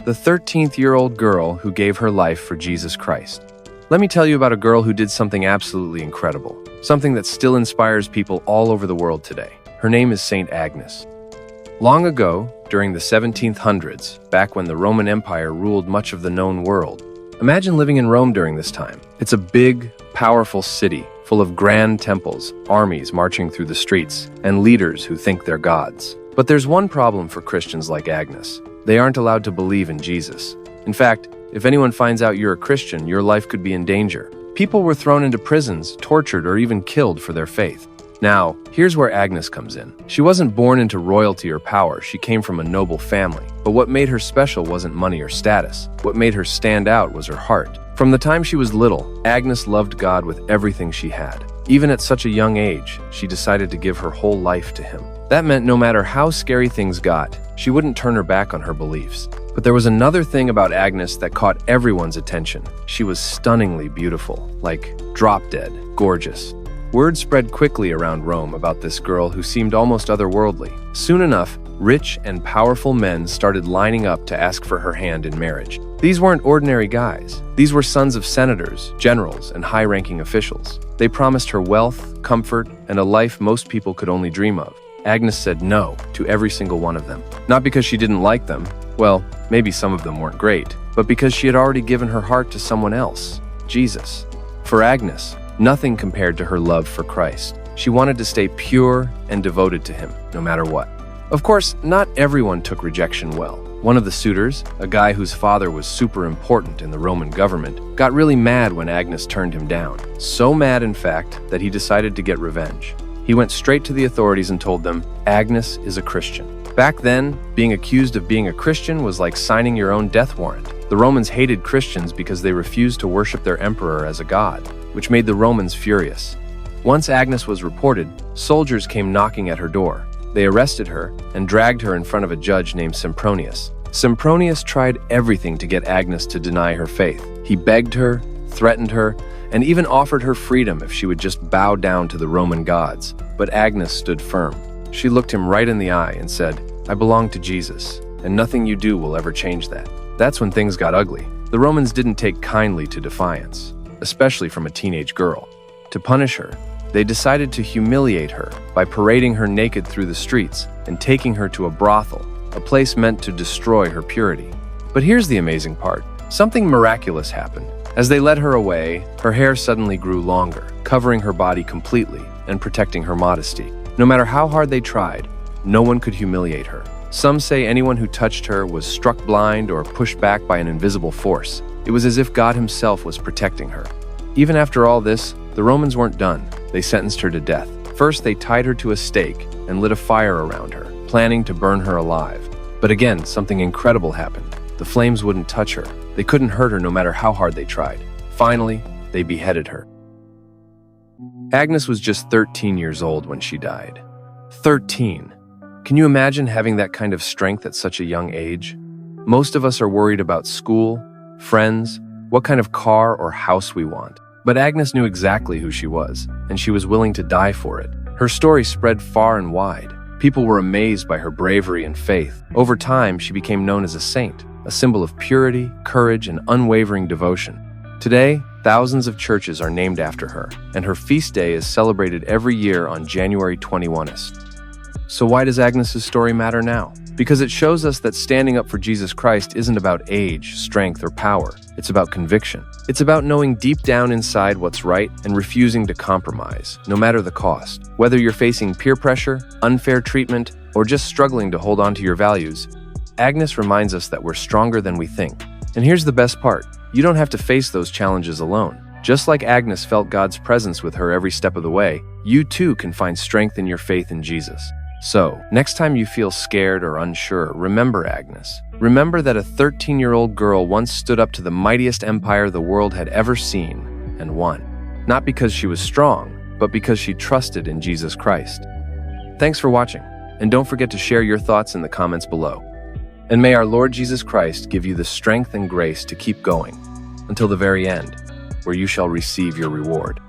the 13-year-old girl who gave her life for Jesus Christ. Let me tell you about a girl who did something absolutely incredible, something that still inspires people all over the world today. Her name is Saint Agnes. Long ago, during the 1700s, back when the Roman Empire ruled much of the known world, imagine living in Rome during this time. It's a big, powerful city full of grand temples, armies marching through the streets, and leaders who think they're gods. But there's one problem for Christians like Agnes. They aren't allowed to believe in Jesus. In fact, if anyone finds out you're a Christian, your life could be in danger. People were thrown into prisons, tortured, or even killed for their faith. Now, here's where Agnes comes in. She wasn't born into royalty or power. She came from a noble family. But what made her special wasn't money or status. What made her stand out was her heart. From the time she was little, Agnes loved God with everything she had. Even at such a young age, she decided to give her whole life to Him. That meant no matter how scary things got, she wouldn't turn her back on her beliefs. But there was another thing about Agnes that caught everyone's attention. She was stunningly beautiful, like drop-dead gorgeous. Word spread quickly around Rome about this girl who seemed almost otherworldly. Soon enough, rich and powerful men started lining up to ask for her hand in marriage. These weren't ordinary guys. These were sons of senators, generals, and high-ranking officials. They promised her wealth, comfort, and a life most people could only dream of. Agnes said no to every single one of them. Not because she didn't like them, well, maybe some of them weren't great, but because she had already given her heart to someone else, Jesus. For Agnes, nothing compared to her love for Christ. She wanted to stay pure and devoted to Him, no matter what. Of course, not everyone took rejection well. One of the suitors, a guy whose father was super important in the Roman government, got really mad when Agnes turned him down. So mad, in fact, that he decided to get revenge. He went straight to the authorities and told them, Agnes is a Christian. Back then, being accused of being a Christian was like signing your own death warrant. The Romans hated Christians because they refused to worship their emperor as a god, which made the Romans furious. Once Agnes was reported, soldiers came knocking at her door. They arrested her and dragged her in front of a judge named Sempronius. Sempronius tried everything to get Agnes to deny her faith. He begged her, threatened her, and even offered her freedom if she would just bow down to the Roman gods. But Agnes stood firm. She looked him right in the eye and said, I belong to Jesus, and nothing you do will ever change that. That's when things got ugly. The Romans didn't take kindly to defiance, especially from a teenage girl. To punish her, they decided to humiliate her by parading her naked through the streets and taking her to a brothel, a place meant to destroy her purity. But here's the amazing part. Something miraculous happened. As they led her away, her hair suddenly grew longer, covering her body completely and protecting her modesty. No matter how hard they tried, no one could humiliate her. Some say anyone who touched her was struck blind or pushed back by an invisible force. It was as if God Himself was protecting her. Even after all this, the Romans weren't done. They sentenced her to death. First, they tied her to a stake and lit a fire around her, planning to burn her alive. But again, something incredible happened. The flames wouldn't touch her. They couldn't hurt her no matter how hard they tried. Finally, they beheaded her. Agnes was just 13 years old when she died. 13. Can you imagine having that kind of strength at such a young age? Most of us are worried about school, friends, what kind of car or house we want. But Agnes knew exactly who she was, and she was willing to die for it. Her story spread far and wide. People were amazed by her bravery and faith. Over time, she became known as a saint, a symbol of purity, courage, and unwavering devotion. Today, thousands of churches are named after her, and her feast day is celebrated every year on January 21st. So why does Agnes's story matter now? Because it shows us that standing up for Jesus Christ isn't about age, strength, or power. It's about conviction. It's about knowing deep down inside what's right and refusing to compromise, no matter the cost. Whether you're facing peer pressure, unfair treatment, or just struggling to hold on to your values, Agnes reminds us that we're stronger than we think. And here's the best part. You don't have to face those challenges alone. Just like Agnes felt God's presence with her every step of the way, you too can find strength in your faith in Jesus. So, next time you feel scared or unsure, remember Agnes. Remember that a 13-year-old girl once stood up to the mightiest empire the world had ever seen and won. Not because she was strong, but because she trusted in Jesus Christ. Thanks for watching, and don't forget to share your thoughts in the comments below. And may our Lord Jesus Christ give you the strength and grace to keep going until the very end, where you shall receive your reward.